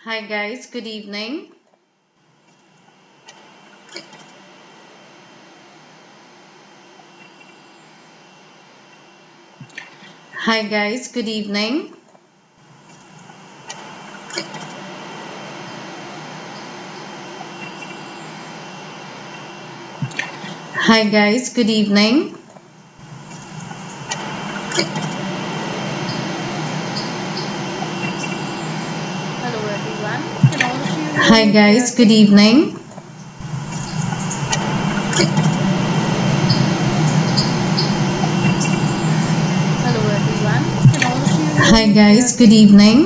Hi guys, good evening. Hi guys, good evening. Hi guys, good evening. Hello everyone. Can all of you hear Hi me guys, good clearly? evening. Hello everyone. Can all of you hear Hi me guys, good clearly? evening.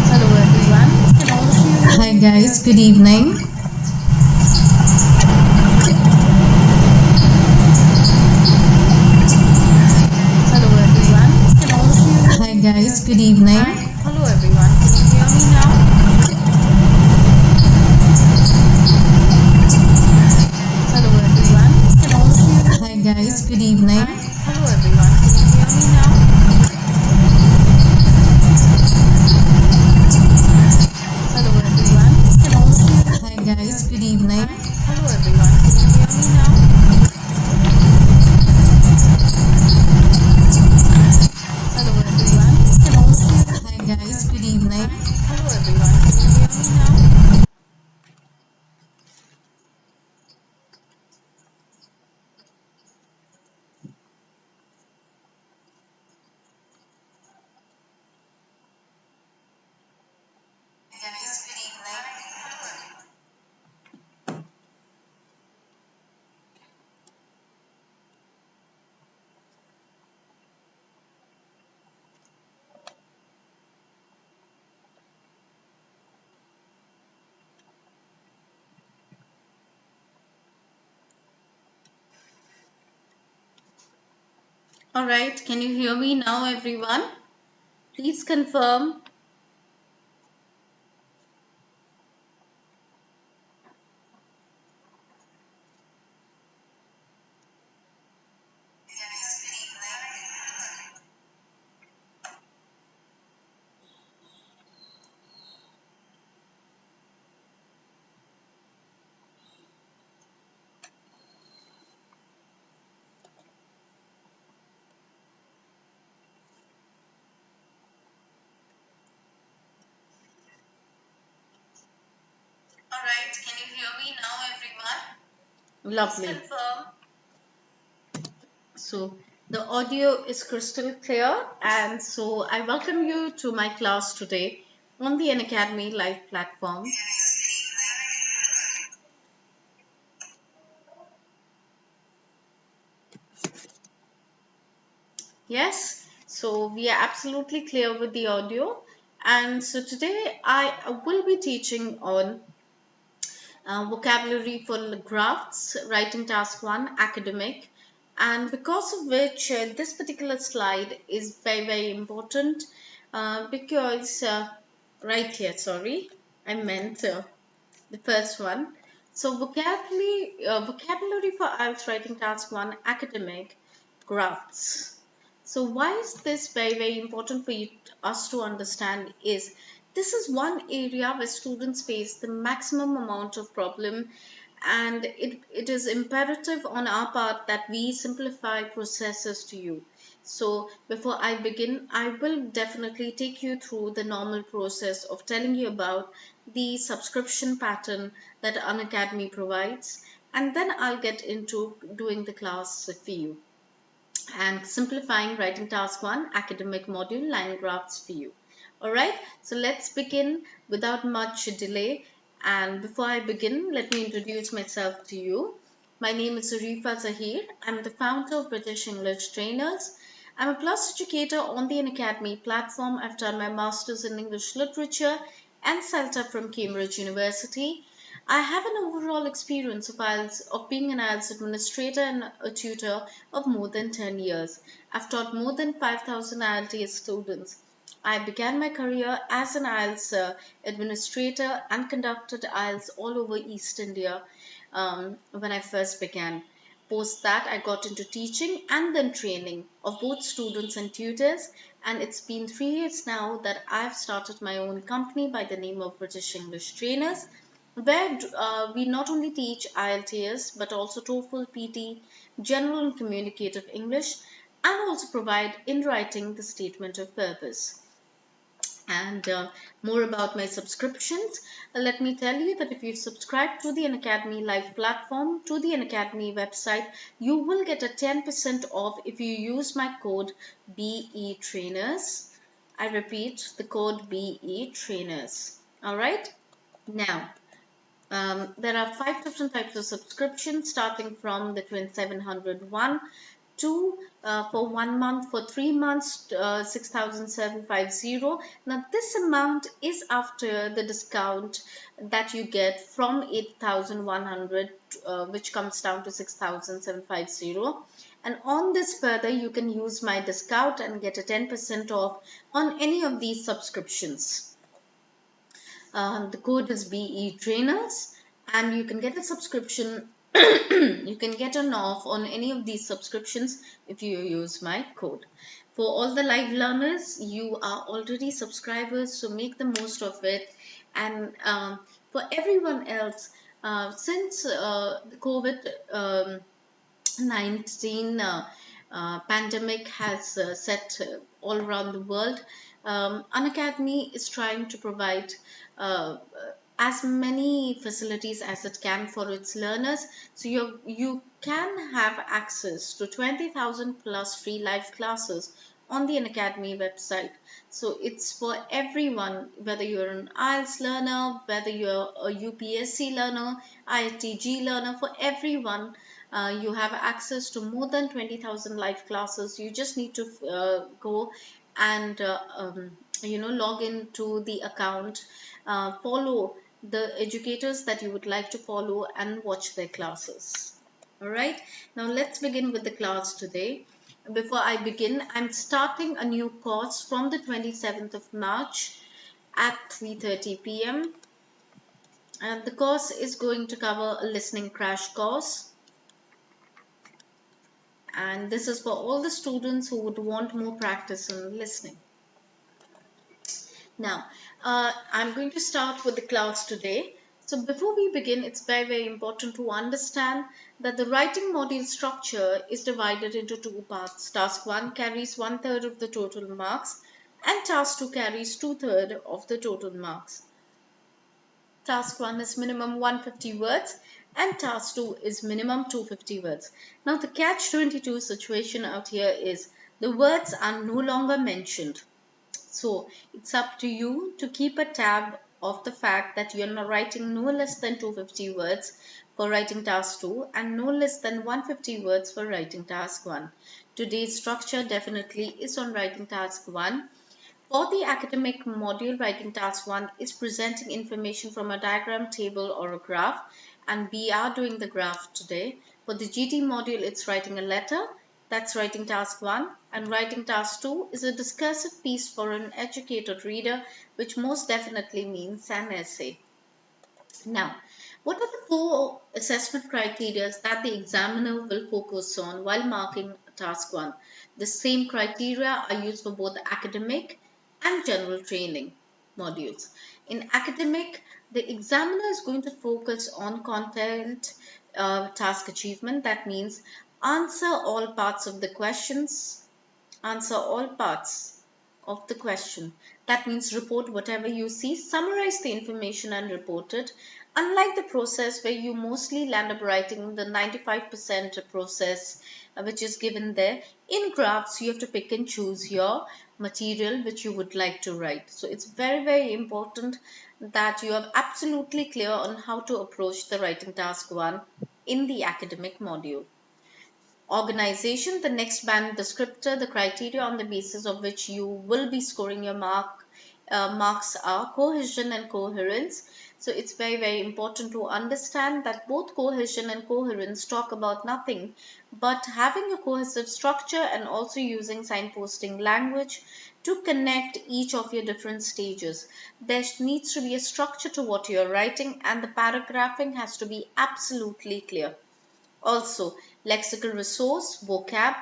Hello everyone. Can all of you hear Hi me guys, good clearly? evening. Hello everyone. Can all of you hear Hi me guys, good clearly? evening. Hi. Hello everyone. Can you hear me now? Hello everyone. Can all of you hear Hi me guys, good clearly? evening. Hi. Hello everyone. Can you hear me now? Hello everyone. Can all of you hear Hi me guys, good clearly? evening. Hi. Hello everyone. Can you hear me now? Hello everyone. Can all of you hear Hi me guys, good clearly? evening. Hi. Hello everyone. Can you hear me now? Alright, can you hear me now everyone? Please confirm. Alright, can you hear me now everyone? Lovely. Please confirm. So the audio is crystal clear, and so I welcome you to my class today on the Unacademy live platform. Yes, so we are absolutely clear with the audio, and so today I will be teaching on vocabulary for grafts, writing task 1, academic, and because of which this particular slide is very important because right here, sorry, I meant the first one. So vocabulary for IELTS writing task 1, academic, grafts. So why is this very important for us to understand is this is one area where students face the maximum amount of problem, and it is imperative on our part that we simplify processes to you. So before I begin, I will definitely take you through the normal process of telling you about the subscription pattern that Unacademy provides, and then I'll get into doing the class for you and simplifying writing task 1 academic module line graphs for you. All right, so let's begin without much delay. And before I begin, let me introduce myself to you. My name is Arifa Zahir. I'm the founder of British English Trainers. I'm a plus educator on the Unacademy platform. I've done my master's in English literature and CELTA from Cambridge University. I have an overall experience of IELTS, of being an IELTS administrator and a tutor of more than 10 years. I've taught more than 5,000 IELTS students. I began my career as an IELTS administrator and conducted IELTS all over East India when I first began. Post that, I got into teaching and then training of both students and tutors. And it's been 3 years now that I've started my own company by the name of British English Trainers, where we not only teach IELTS but also TOEFL, PT, general and communicative English, and also provide in writing the statement of purpose. And more about my subscriptions, let me tell you that if you subscribe to the Unacademy live platform, to the Unacademy website, you will get a 10% off if you use my code BE Trainers. I repeat, the code BE Trainers. All right. Now, there are 5 different types of subscriptions starting from the 2701 to for 1 month, for 3 months, 6,750. Now, this amount is after the discount that you get from 8,100, which comes down to 6,750. And on this further, you can use my discount and get a 10% off on any of these subscriptions. The code is BE Trainers, and you can get a subscription. You can get an off on any of these subscriptions if you use my code. For all the live learners, you are already subscribers, so make the most of it. And for everyone else, since the COVID 19 pandemic has set all around the world, Unacademy is trying to provide uh, as many facilities as it can for its learners. So you can have access to 20,000 plus free live classes on the Unacademy website. So it's for everyone, whether you're an IELTS learner, whether you're a UPSC learner, IITG learner, for everyone. You have access to more than 20,000 live classes. You just need to go and log into the account, follow the educators that you would like to follow, and watch their classes. All right, now let's begin with the class today. Before I begin, I'm starting a new course from the 27th of March at 3:30 p.m. and the course is going to cover a listening crash course, and this is for all the students who would want more practice in listening. Now, I'm going to start with the class today. So before we begin, it's very important to understand that the writing module structure is divided into two parts. Task 1 carries 1/3 of the total marks, and Task 2 carries 2/3 of the total marks. Task 1 is minimum 150 words and Task 2 is minimum 250 words. Now the catch-22 situation out here is the words are no longer mentioned. So it's up to you to keep a tab of the fact that you're not writing no less than 250 words for writing Task 2 and no less than 150 words for writing Task 1. Today's structure definitely is on writing Task 1. For the academic module, writing task 1 is presenting information from a diagram, table, or a graph, and we are doing the graph today. For the GT module, it's writing a letter, that's writing task 1, and writing task 2 is a discursive piece for an educated reader, which most definitely means an essay. Now, what are the 4 assessment criteria that the examiner will focus on while marking task 1? The same criteria are used for both academic and general training modules. In academic, the examiner is going to focus on content task achievement. That means answer all parts of the questions, answer all parts of the question. That means report whatever you see, summarize the information and report it. Unlike the process where you mostly land up writing the 95% process which is given there, in graphs you have to pick and choose your material which you would like to write. So it's very important that you are absolutely clear on how to approach the writing task 1 in the academic module. Organization, the next band descriptor, the criteria on the basis of which you will be scoring your marks are cohesion and coherence. So it's very important to understand that both cohesion and coherence talk about nothing but having a cohesive structure and also using signposting language to connect each of your different stages. There needs to be a structure to what you're writing, and the paragraphing has to be absolutely clear. Also, lexical resource, vocab,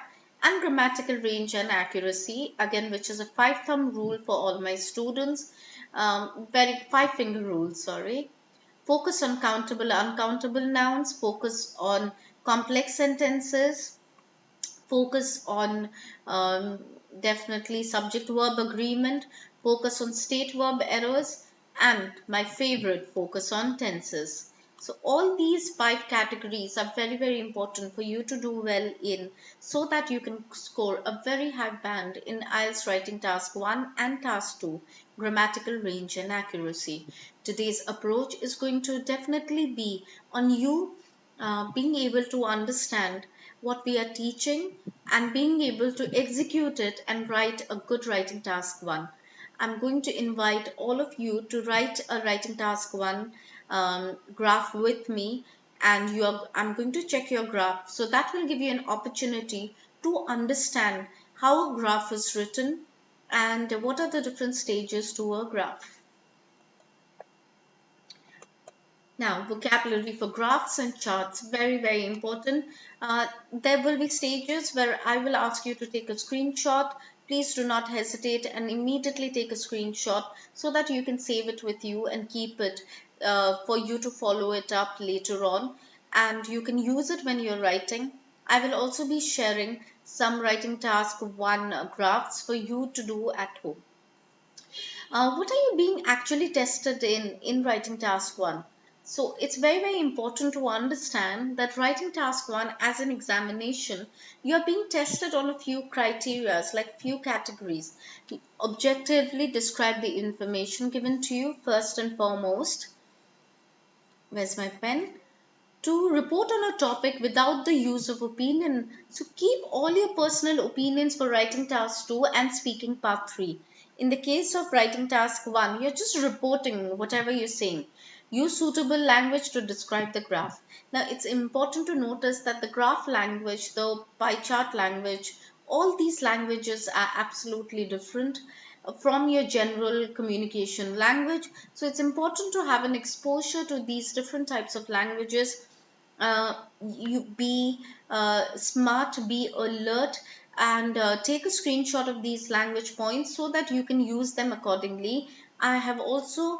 and grammatical range and accuracy, again, which is a five thumb rule for all my students, very five finger rule, sorry. Focus on countable, uncountable nouns, focus on complex sentences, focus on definitely subject verb agreement, focus on state verb errors, and my favorite, focus on tenses. So all these five categories are very, very important for you to do well in, so that you can score a very high band in IELTS writing task 1 and task 2, grammatical range and accuracy. Today's approach is going to definitely be on you being able to understand what we are teaching and being able to execute it and write a good writing task 1. I'm going to invite all of you to write a writing task 1 graph with me, and I'm going to check your graph. So that will give you an opportunity to understand how a graph is written and what are the different stages to a graph. Now, vocabulary for graphs and charts, very, very important. There will be stages where I will ask you to take a screenshot. Please do not hesitate and immediately take a screenshot so that you can save it with you and keep it for you to follow it up later on. And you can use it when you're writing. I will also be sharing some writing task 1 graphs for you to do at home. What are you being actually tested in writing task 1? So it's very, very important to understand that writing task 1 as an examination, you're being tested on a few criteria, like few categories. Objectively describe the information given to you first and foremost. Where's my pen? To report on a topic without the use of opinion. So keep all your personal opinions for writing task 2 and speaking part 3. In the case of writing task 1, you're just reporting whatever you're saying. Use suitable language to describe the graph. Now, it's important to notice that the graph language, the pie chart language, all these languages are absolutely different from your general communication language. So it's important to have an exposure to these different types of languages. You be smart, be alert, and take a screenshot of these language points so that you can use them accordingly. I have also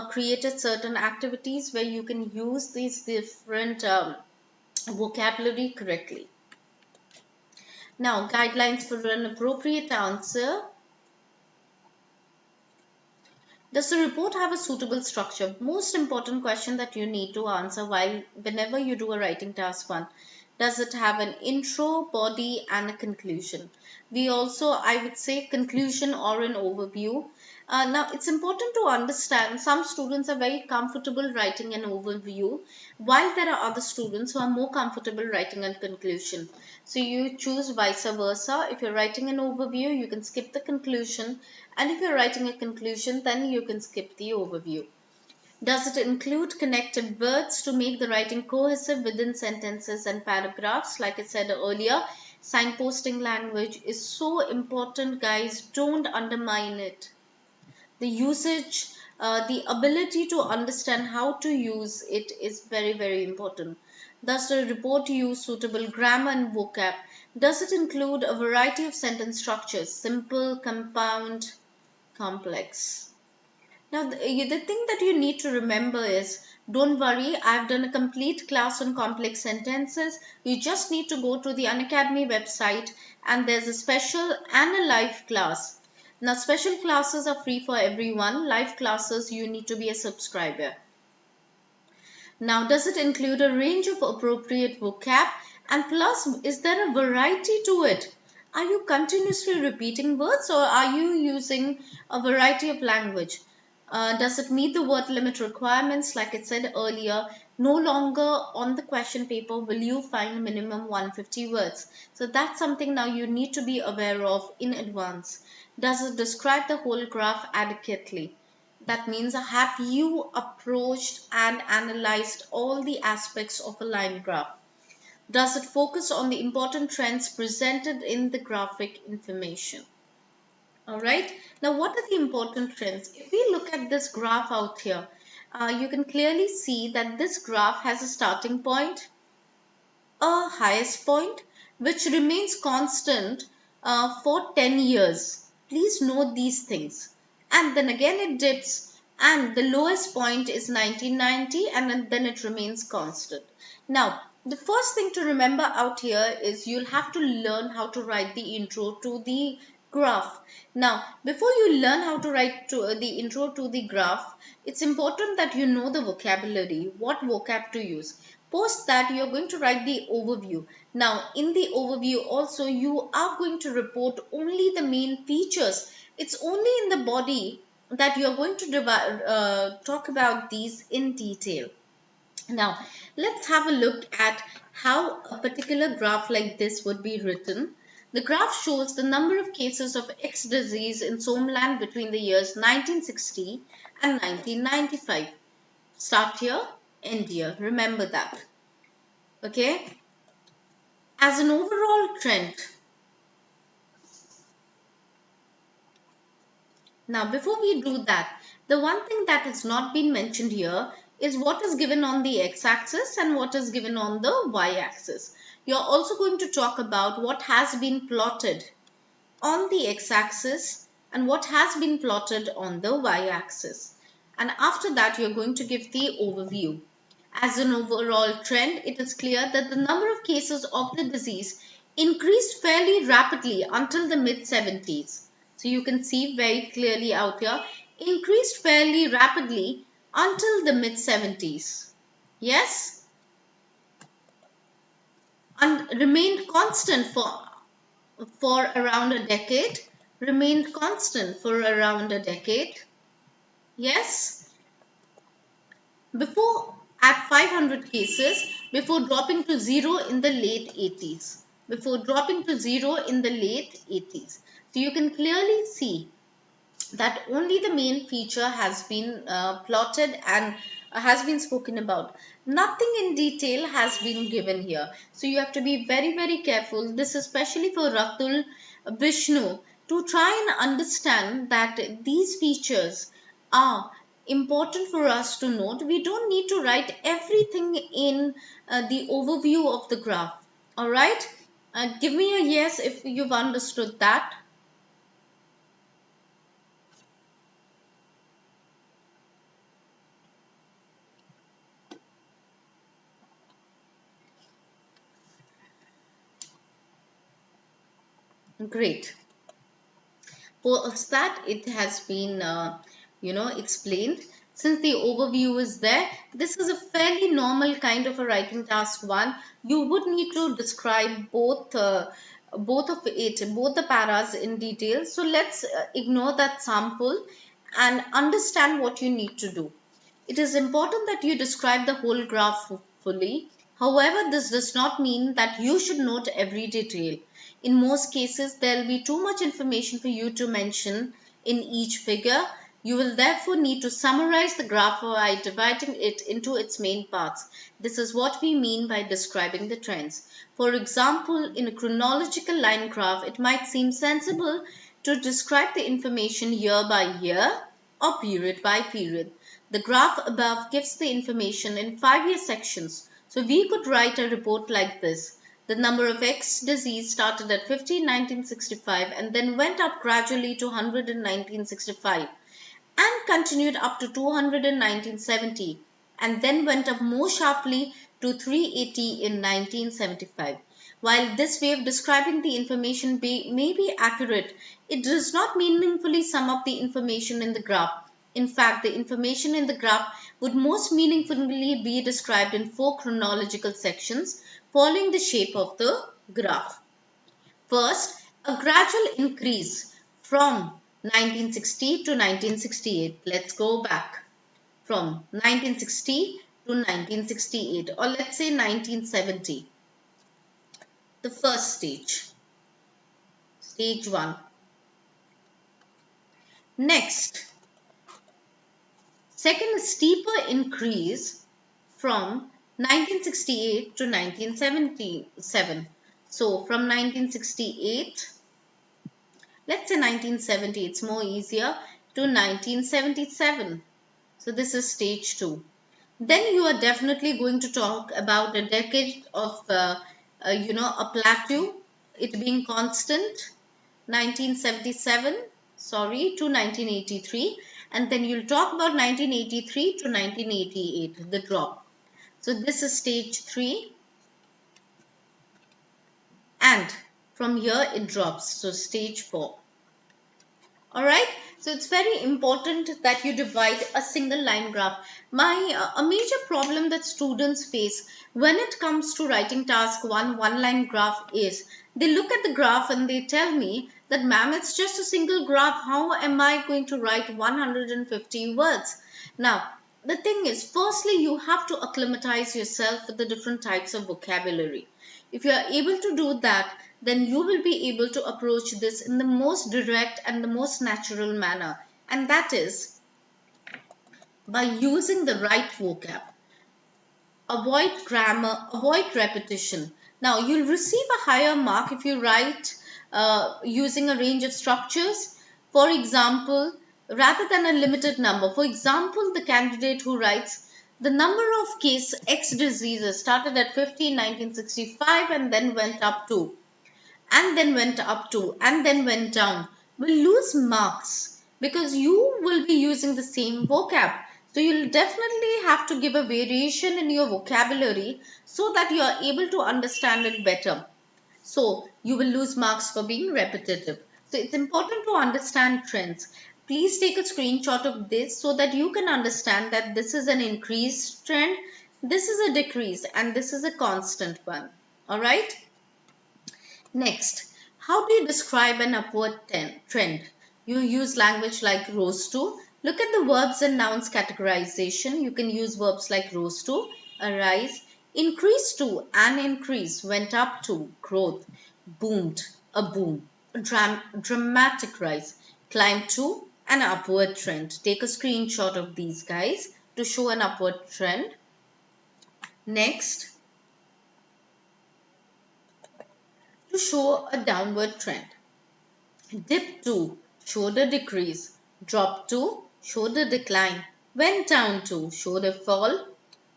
created certain activities where you can use these different vocabulary correctly. Now, guidelines for an appropriate answer. Does the report have a suitable structure? Most important question that you need to answer whenever you do a writing task 1. Does it have an intro, body, and a conclusion? We also, I would say, conclusion or an overview. Now, it's important to understand some students are very comfortable writing an overview, while there are other students who are more comfortable writing a conclusion. So you choose vice versa. If you're writing an overview, you can skip the conclusion, and if you're writing a conclusion, then you can skip the overview. Does it include connected words to make the writing cohesive within sentences and paragraphs? Like I said earlier, signposting language is so important, guys. Don't undermine it. The usage, the ability to understand how to use it is very, very important. Does the report use suitable grammar and vocab? Does it include a variety of sentence structures, simple, compound, complex? Now, the thing that you need to remember is, don't worry, I've done a complete class on complex sentences. You just need to go to the Unacademy website and there's a special and a live class. Now, special classes are free for everyone. Live classes, you need to be a subscriber. Now, does it include a range of appropriate vocab? And plus, is there a variety to it? Are you continuously repeating words or are you using a variety of language? Does it meet the word limit requirements? Like I said earlier, no longer on the question paper will you find minimum 150 words. So that's something now you need to be aware of in advance. Does it describe the whole graph adequately? That means, have you approached and analyzed all the aspects of a line graph? Does it focus on the important trends presented in the graphic information? All right. Now, what are the important trends? If we look at this graph out here, you can clearly see that this graph has a starting point, a highest point which remains constant for 10 years. Please note these things. And then again it dips, and the lowest point is 1990, and then it remains constant. Now, the first thing to remember out here is you'll have to learn how to write the intro to the graph. Now, before you learn how to write the intro to the graph, it's important that you know the vocabulary, what vocab to use. Post that, you're going to write the overview. Now, in the overview also, you are going to report only the main features. It's only in the body that you're going to talk about these in detail. Now, let's have a look at how a particular graph like this would be written. The graph shows the number of cases of X disease in Somaliland between the years 1960 and 1995. Start here, end here. Remember that. Okay? As an overall trend. Now, before we do that, the one thing that has not been mentioned here is what is given on the x-axis and what is given on the y-axis. You're also going to talk about what has been plotted on the x-axis and what has been plotted on the y-axis. And after that, you're going to give the overview. As an overall trend, it is clear that the number of cases of the disease increased fairly rapidly until the mid-70s. So you can see very clearly out here, increased fairly rapidly until the mid-70s. Yes? And remained constant for around a decade. Remained constant for around a decade. Yes? Before at 500 cases, before dropping to zero in the late 80s. Before dropping to zero in the late 80s. So you can clearly see that only the main feature has been plotted and has been spoken about. Nothing in detail has been given here. So you have to be very, very careful. This is especially for Ratul, Vishnu, to try and understand that these features are important for us to note. We don't need to write everything in the overview of the graph. All right? Give me a yes if you've understood that. Great. Post that it has been explained. Since the overview is there, this is a fairly normal kind of a writing task one. You would need to describe both of it, both the paras in detail. So let's ignore that sample and understand what you need to do. It is important that you describe the whole graph fully. However, this does not mean that you should note every detail. In most cases, there will be too much information for you to mention in each figure. You will therefore need to summarize the graph by dividing it into its main parts. This is what we mean by describing the trends. For example, in a chronological line graph, it might seem sensible to describe the information year by year or period by period. The graph above gives the information in 5-year sections. So we could write a report like this. The number of X disease started at 50 in 1965 and then went up gradually to 100 in 1965 and continued up to 200 in 1970 and then went up more sharply to 380 in 1975. While this way of describing the information may be accurate, it does not meaningfully sum up the information in the graph. In fact, the information in the graph would most meaningfully be described in 4 chronological sections following the shape of the graph. First, a gradual increase from 1960 to 1968. Let's go back from 1960 to 1968, or let's say 1970. The first stage, stage 1. Next, second, a steeper increase from 1968 to 1977. So from 1968, let's say 1970, it's more easier, to 1977. So this is stage 2. Then you are definitely going to talk about a decade of, a plateau, it being constant, 1977, sorry, to 1983. And then you'll talk about 1983 to 1988, the drop. So this is stage 3. And from here it drops. So stage 4. All right, so it's very important that you divide a single line graph. A major problem that students face when it comes to writing task one line graph is they look at the graph and they tell me that ma'am, it's just a single graph, how am I going to write 150 words? Now the thing is, firstly you have to acclimatize yourself with the different types of vocabulary. If you are able to do that, then you will be able to approach this in the most direct and the most natural manner. And that is by using the right vocab. Avoid grammar, avoid repetition. Now, you'll receive a higher mark if you write using a range of structures. For example, rather than a limited number. For example, the candidate who writes the number of case X diseases started at 50 in 1965 and then went up to and then went down will lose marks because you will be using the same vocab. So you'll definitely have to give a variation in your vocabulary so that you are able to understand it better. So you will lose marks for being repetitive. So it's important to understand trends. Please take a screenshot of this so that you can understand that this is an increased trend, this is a decrease, and this is a constant one. All right. Next, how do you describe an upward trend? You use language like rose to. Look at the verbs and nouns categorization. You can use verbs like rose to, arise, increase to, an increase, went up to, growth, boomed, a boom, dramatic rise, climb to, an upward trend. Take a screenshot of these guys to show an upward trend. Next, to show a downward trend. Dip to, show the decrease. Drop to, show the decline. Went down to, show the fall.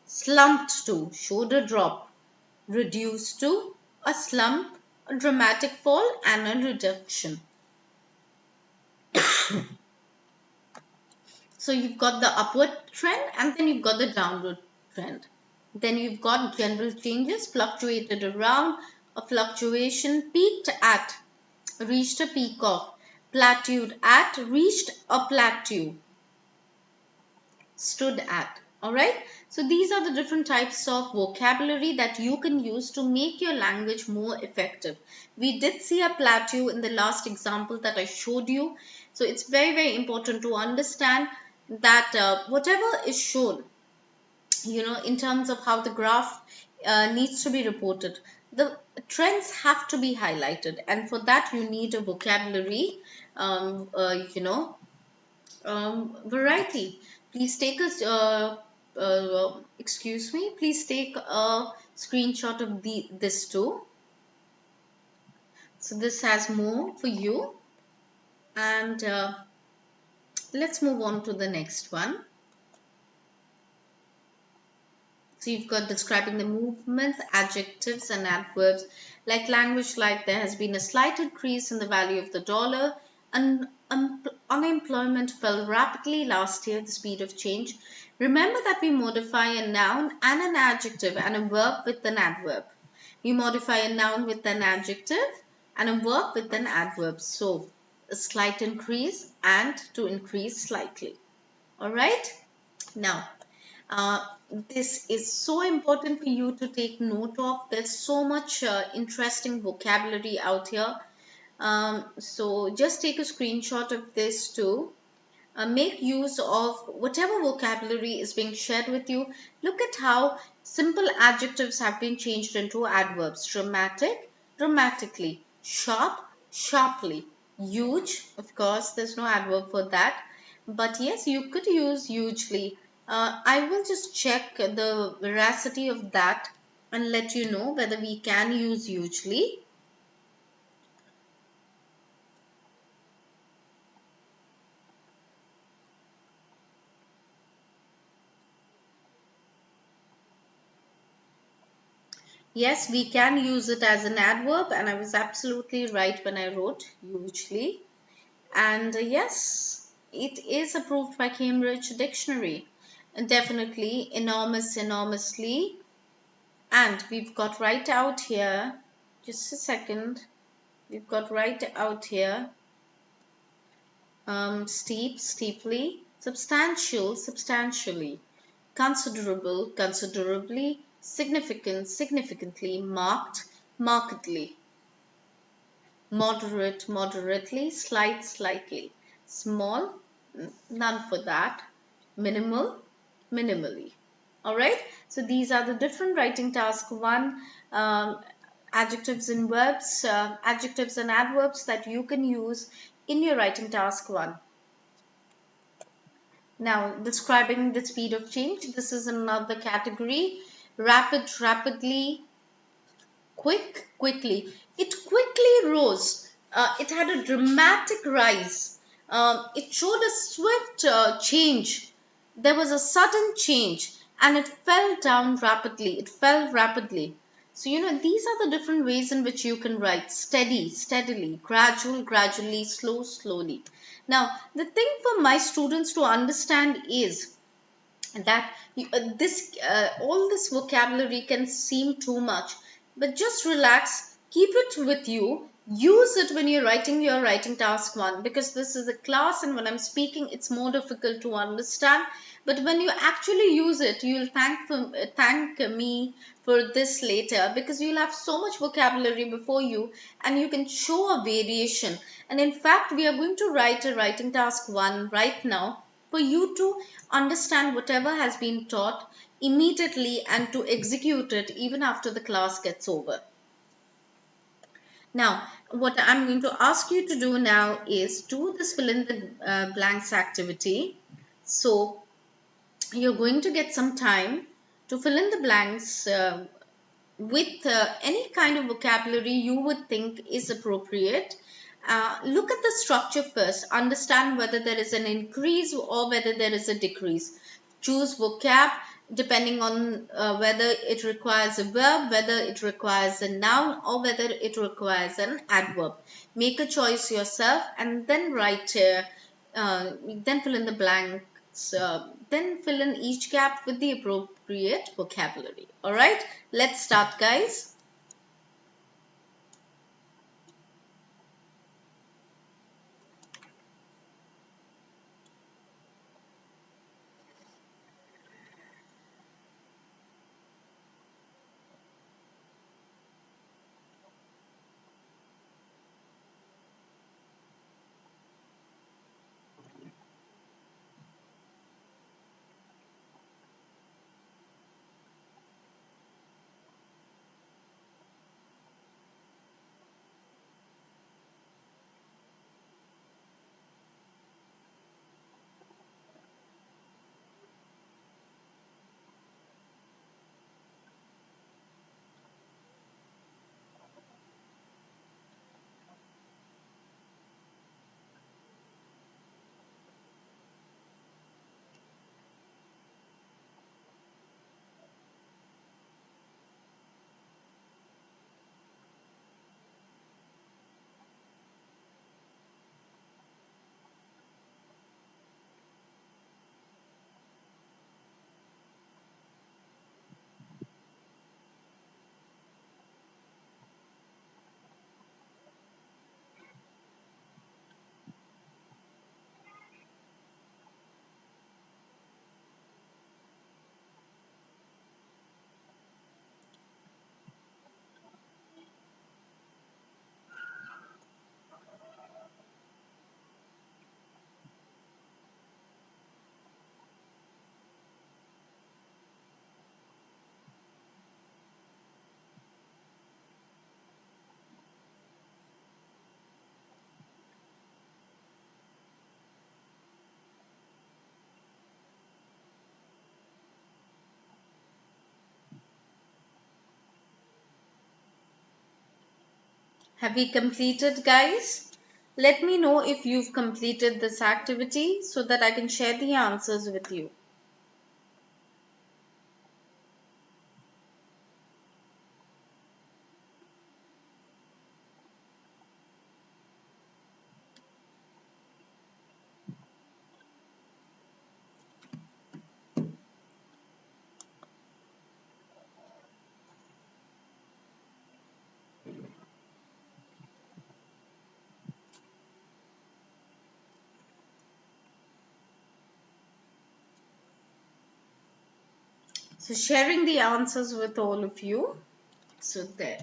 Slumped to, show the drop. Reduced to, a slump, a dramatic fall, and a reduction. So you've got the upward trend and then you've got the downward trend. Then you've got general changes, fluctuated around, a fluctuation, peaked at, reached a peak of, plateaued at, reached a plateau, stood at. All right. So these are the different types of vocabulary that you can use to make your language more effective. We did see a plateau in the last example that I showed you. So it's very, very important to understand that whatever is shown, in terms of how the graph needs to be reported, the trends have to be highlighted, and for that you need a vocabulary variety. Please take a excuse me, please take a screenshot of this too. So this has more for you, and let's move on to the next one. So you've got describing the movements, adjectives and adverbs, like language like there has been a slight increase in the value of the dollar, and unemployment fell rapidly last year, the speed of change. Remember that we modify a noun and an adjective and a verb with an adverb. We modify a noun with an adjective and a verb with an adverb. So a slight increase and to increase slightly. All right. Now, this is so important for you to take note of. There's so much interesting vocabulary out here. So just take a screenshot of this too. Make use of whatever vocabulary is being shared with you. Look at how simple adjectives have been changed into adverbs. Dramatic, dramatically. Sharp, sharply. Huge, of course, there's no adverb for that. But yes, you could use hugely. I will just check the veracity of that and let you know whether we can use hugely. Yes, we can use it as an adverb, and I was absolutely right when I wrote hugely. And yes, it is approved by Cambridge Dictionary. And definitely enormous, enormously. And we've got right out here, just a second, we've got right out here, steep, steeply, substantial, substantially, considerable, considerably, significant, significantly, marked, markedly, moderate, moderately, slight, slightly, small, none for that, minimal, minimally. All right, so these are the different writing task one, adjectives and verbs, adjectives and adverbs that you can use in your writing task one. Now, describing the speed of change, this is another category. Rapid, rapidly, quick, quickly. It quickly rose. It had a dramatic rise. It showed a swift change. There was a sudden change and it fell down rapidly. It fell rapidly. So, these are the different ways in which you can write steady, steadily, gradual, gradually, slow, slowly. Now, the thing for my students to understand is that this all this vocabulary can seem too much, but just relax, keep it with you, use it when you're writing your writing task one, because this is a class and when I'm speaking it's more difficult to understand, but when you actually use it you'll thank me for this later, because you'll have so much vocabulary before you and you can show a variation. And in fact we are going to write a writing task one right now for you to understand whatever has been taught immediately and to execute it even after the class gets over. Now, what I'm going to ask you to do now is do this fill in the blanks activity. So, you're going to get some time to fill in the blanks with any kind of vocabulary you would think is appropriate. Look at the structure first. Understand whether there is an increase or whether there is a decrease. Choose vocab depending on whether it requires a verb, whether it requires a noun, or whether it requires an adverb. Make a choice yourself and then write, then fill in the blanks, then fill in each gap with the appropriate vocabulary. All right, let's start, guys. Have we completed, guys? Let me know if you've completed this activity so that I can share the answers with you. So sharing the answers with all of you. So there.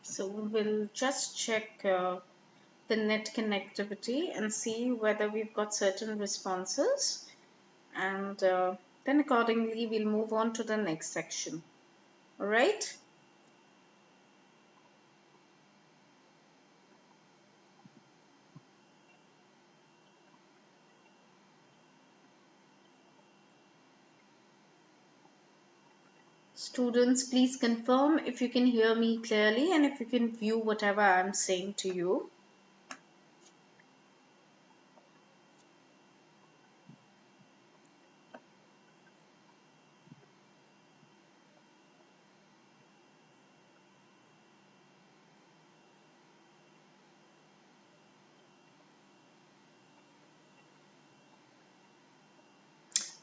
So we'll just check the net connectivity and see whether we've got certain responses, and then accordingly we'll move on to the next section. All right. Students, please confirm if you can hear me clearly and if you can view whatever I'm saying to you.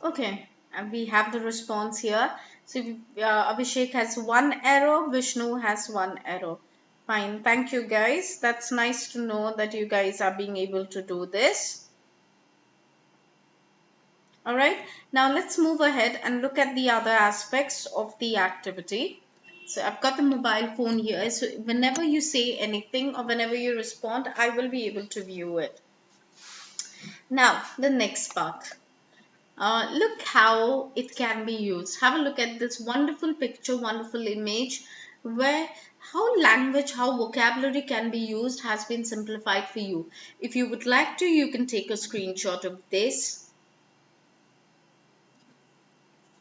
Okay, and we have the response here. So Abhishek has one error, Vishnu has one error. Fine, thank you guys. That's nice to know that you guys are being able to do this. All right, now let's move ahead and look at the other aspects of the activity. So I've got the mobile phone here. So whenever you say anything or whenever you respond, I will be able to view it. Now, the next part. Look how it can be used. Have a look at this wonderful picture, wonderful image, where how language, how vocabulary can be used has been simplified for you. If you would like to, you can take a screenshot of this.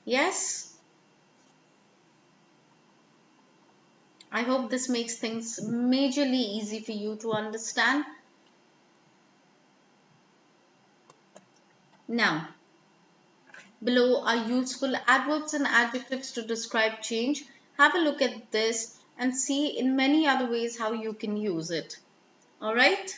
Yes, I hope this makes things majorly easy for you to understand. Now, below are useful adverbs and adjectives to describe change. Have a look at this and see in many other ways how you can use it. All right.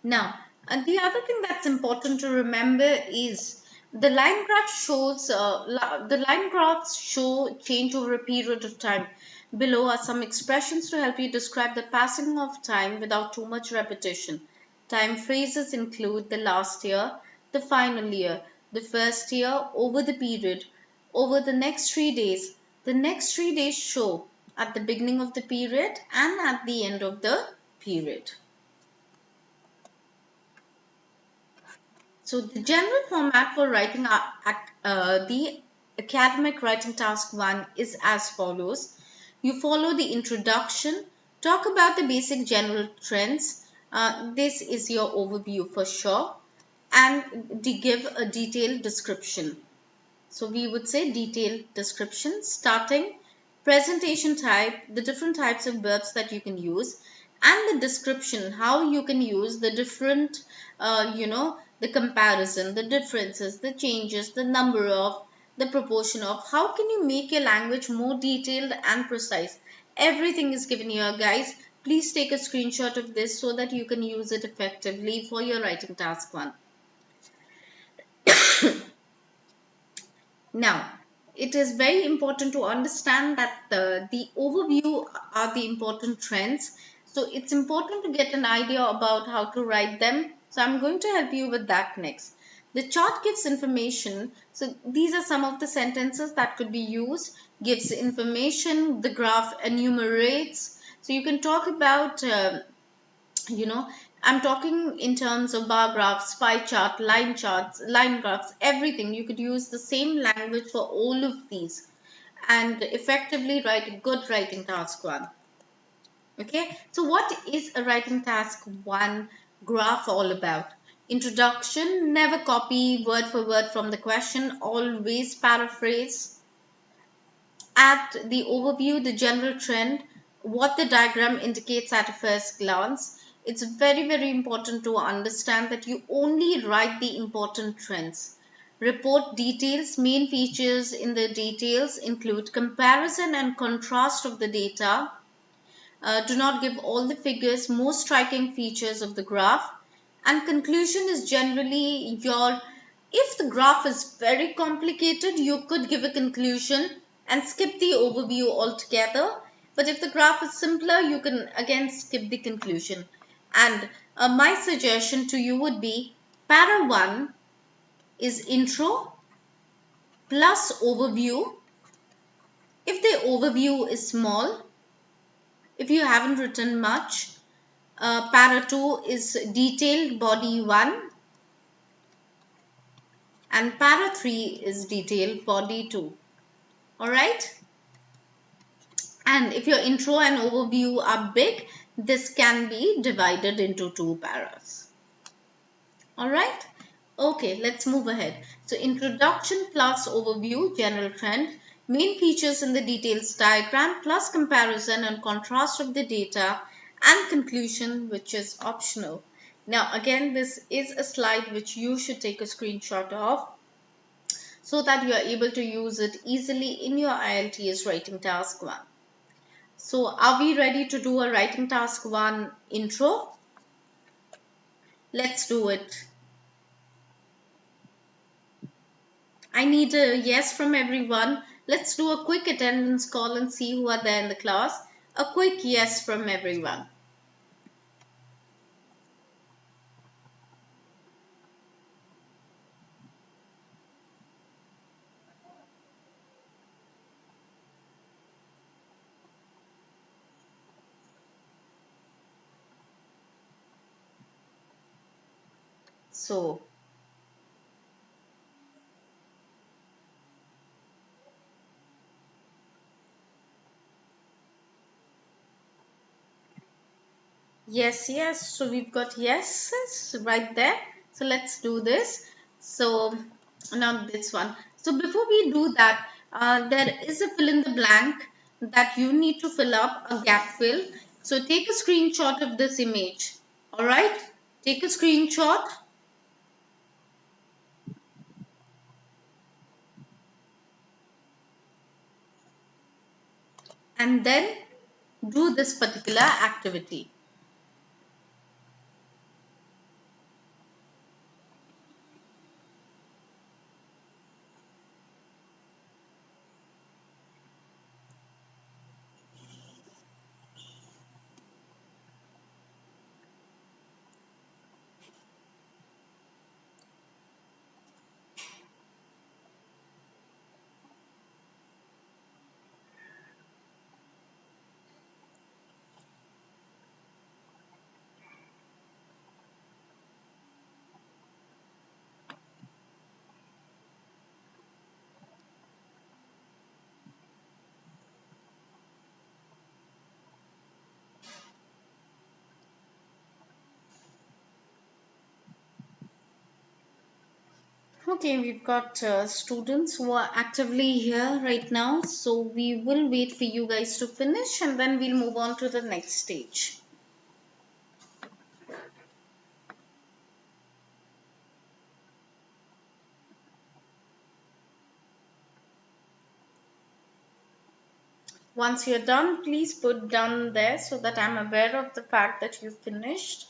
Now, the other thing that's important to remember is the line graph shows the line graphs show change over a period of time. Below are some expressions to help you describe the passing of time without too much repetition. Time phrases include the last year, the final year, the first year, over the period, over the next 3 days. The next 3 days show at the beginning of the period and at the end of the period. So the general format for writing the academic writing task 1 is as follows. You follow the introduction, talk about the basic general trends. This is your overview for sure, and give a detailed description. So we would say detailed description, starting, presentation type, the different types of verbs that you can use, and the description, how you can use the different, the comparison, the differences, the changes, the number of, the proportion of, how can you make your language more detailed and precise. Everything is given here, guys. Please take a screenshot of this so that you can use it effectively for your writing task 1. Now, it is very important to understand that the overview are the important trends. So it's important to get an idea about how to write them. So I'm going to help you with that next. The chart gives information. So these are some of the sentences that could be used. Gives information. The graph enumerates. So you can talk about I'm talking in terms of bar graphs, pie chart, line charts, line graphs, everything. You could use the same language for all of these and effectively write a good writing task 1. Okay, so what is a writing task 1 graph all about? Introduction, never copy word for word from the question, always paraphrase. At the overview, the general trend, what the diagram indicates at a first glance. It's very, very important to understand that you only write the important trends. Report details. Main features in the details include comparison and contrast of the data. Do not give all the figures, most striking features of the graph. And conclusion is generally your, if the graph is very complicated, you could give a conclusion and skip the overview altogether. But if the graph is simpler, you can again skip the conclusion. And my suggestion to you would be para 1 is intro plus overview. If the overview is small, if you haven't written much, para 2 is detailed body 1 and para 3 is detailed body 2. Alright? And if your intro and overview are big, this can be divided into 2 paras. Alright? Okay, let's move ahead. So introduction plus overview, general trend, main features in the details diagram plus comparison and contrast of the data, and conclusion, which is optional. Now again, this is a slide which you should take a screenshot of so that you are able to use it easily in your IELTS writing task 1. So are we ready to do a writing task 1 intro? Let's do it. I need a yes from everyone. Let's do a quick attendance call and see who are there in the class. A quick yes from everyone. So, yes, yes. So we've got yeses right there. So let's do this. So now this one. So before we do that, there is a fill in the blank that you need to fill up, a gap fill. So take a screenshot of this image. All right. Take a screenshot and then do this particular activity. Okay, we've got students who are actively here right now. So we will wait for you guys to finish and then we'll move on to the next stage. Once you're done, please put done there so that I'm aware of the fact that you've finished.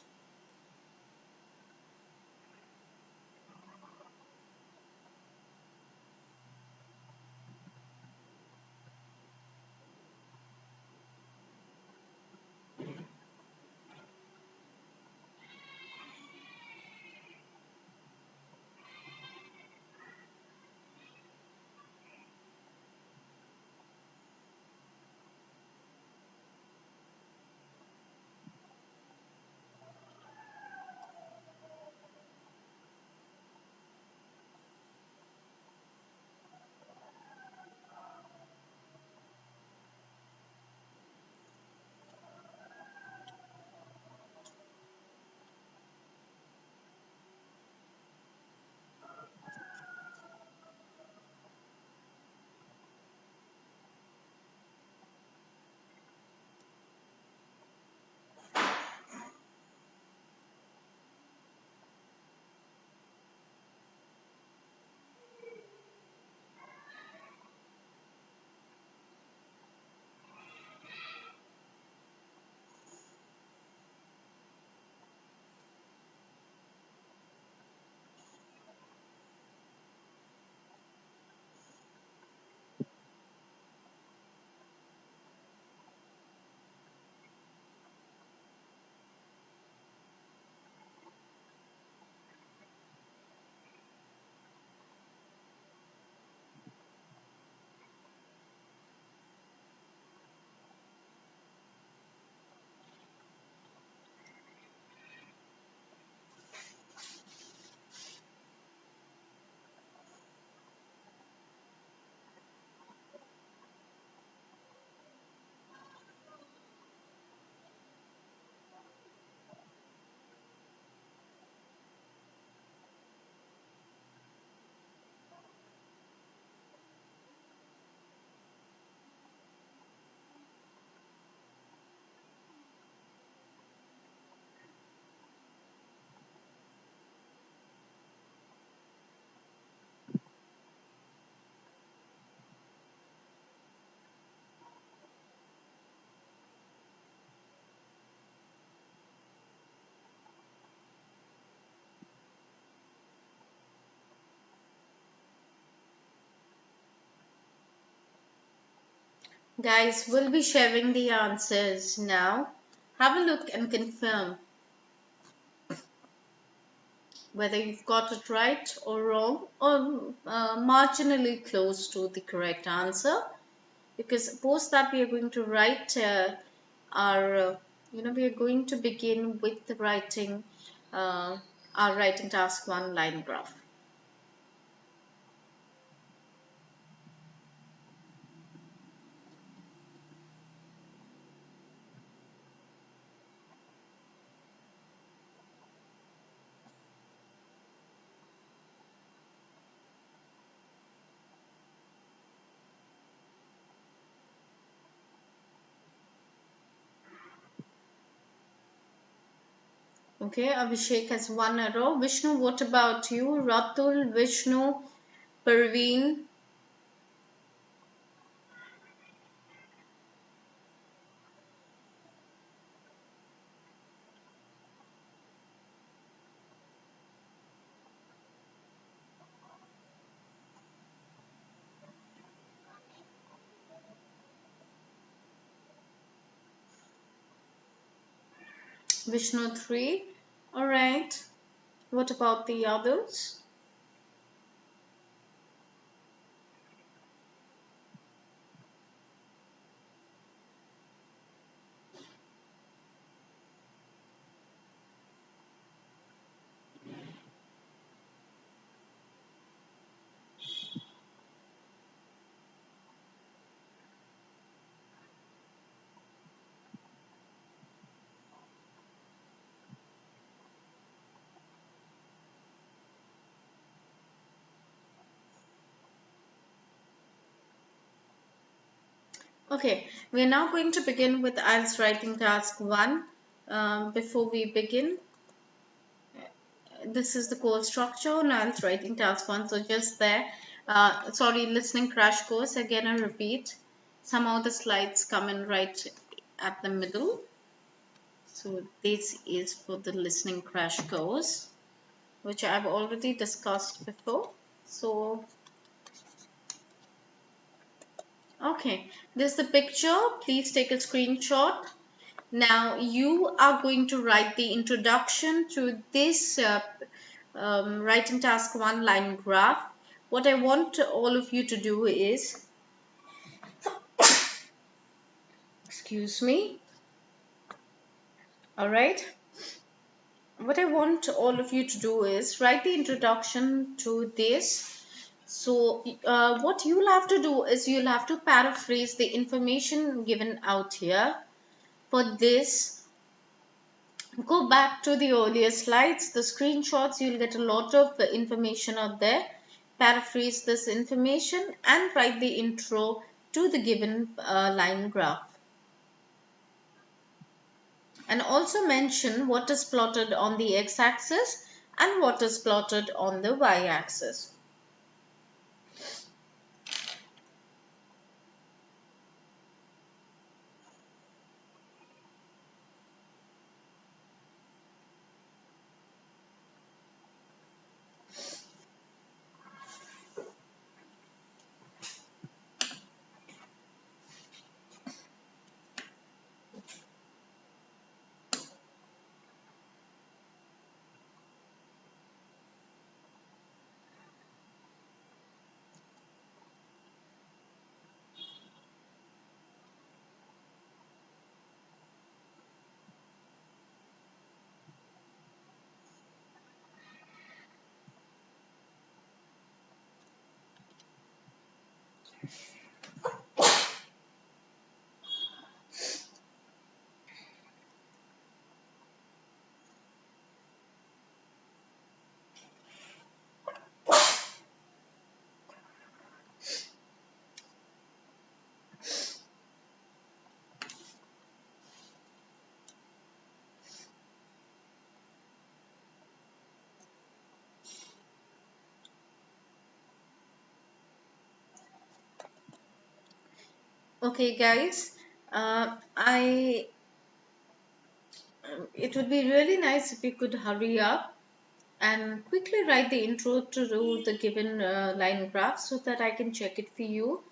Guys, we'll be sharing the answers now. Have a look and confirm whether you've got it right or wrong, or marginally close to the correct answer. Because suppose that we are going to write our, we are going to begin with the writing our writing task one line graph. Okay, Abhishek has one arrow. Vishnu, what about you? Ratul, Vishnu, Parveen. Vishnu 3. All right. What about the others? Okay, we are now going to begin with IELTS writing task 1. Before we begin, this is the course structure on IELTS writing task 1. So just there, sorry, listening crash course. Again, I repeat, somehow the slides come in right at the middle. So this is for the listening crash course, which I've already discussed before. So, okay, this is the picture. Please take a screenshot. Now you are going to write the introduction to this writing task 1 line graph. What I want all of you to do is, excuse me, all right. What I want all of you to do is write the introduction to this. So what you'll have to do is you'll have to paraphrase the information given out here. For this, go back to the earlier slides, the screenshots, you'll get a lot of information out there. Paraphrase this information and write the intro to the given line graph. And also mention what is plotted on the x-axis and what is plotted on the y-axis. Okay, guys, it would be really nice if you could hurry up and quickly write the intro to the given line graph so that I can check it for you.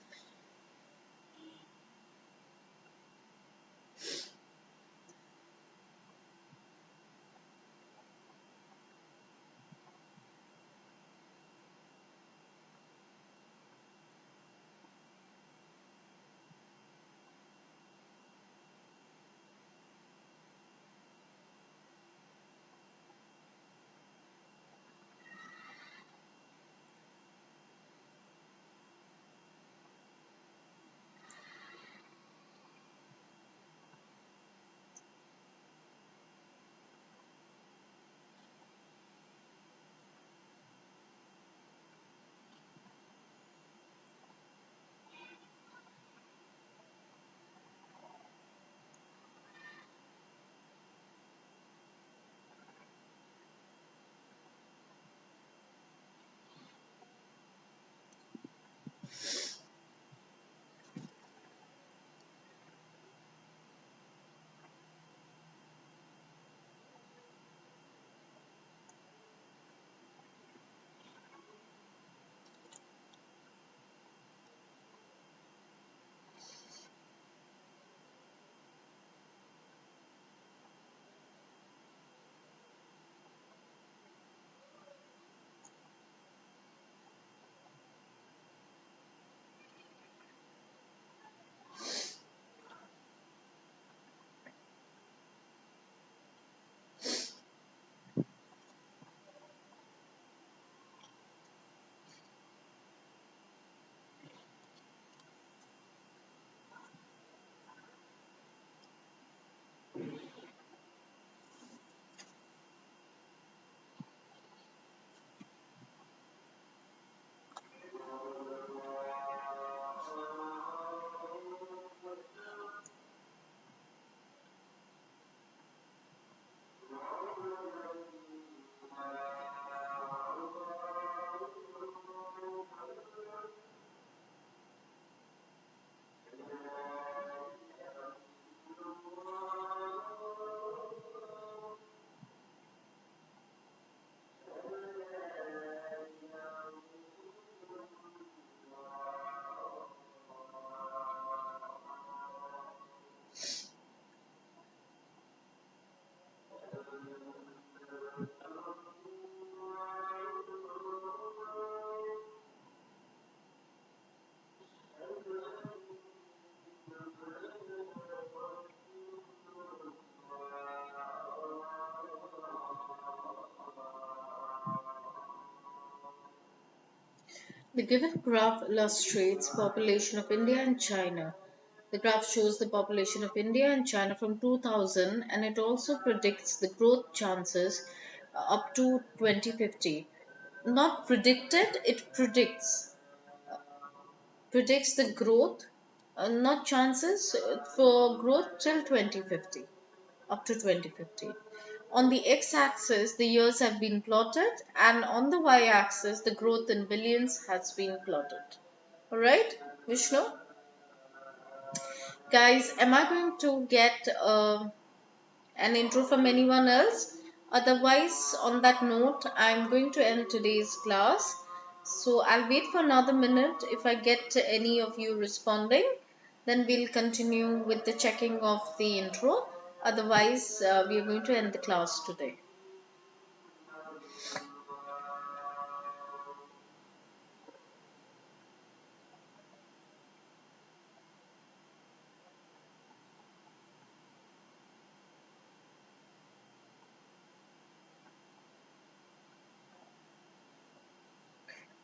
The given graph illustrates population of India and China. The graph shows the population of India and China from 2000, and it also predicts the growth chances up to 2050. Not predicted, it predicts the growth, not chances, for growth till 2050, up to 2050. On the x-axis, the years have been plotted, and on the y-axis, the growth in billions has been plotted. Alright, Vishnu? Guys, am I going to get an intro from anyone else? Otherwise, on that note, I'm going to end today's class. So I'll wait for another minute. If I get any of you responding, then we'll continue with the checking of the intro. Otherwise, we are going to end the class today.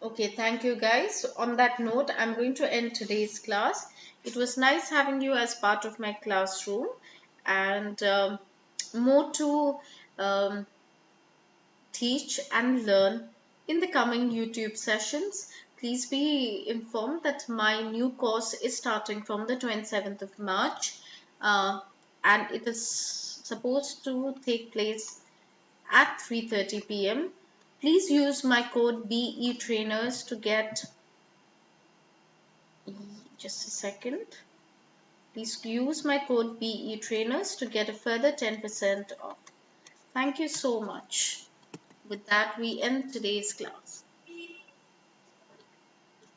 Okay, thank you guys. On that note, I'm going to end today's class. It was nice having you as part of my classroom, and more to um, teach and learn in the coming YouTube sessions. Please be informed that my new course is starting from the 27th of March, uh, and it is supposed to take place at 3:30 p.m. Please use my code BE Trainers to get, just a second. Please use my code BE Trainers to get a further 10% off. Thank you so much. With that, we end today's class.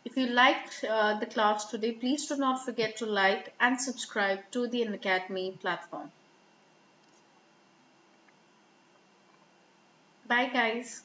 If you liked the class today, please do not forget to like and subscribe to the Unacademy platform. Bye, guys.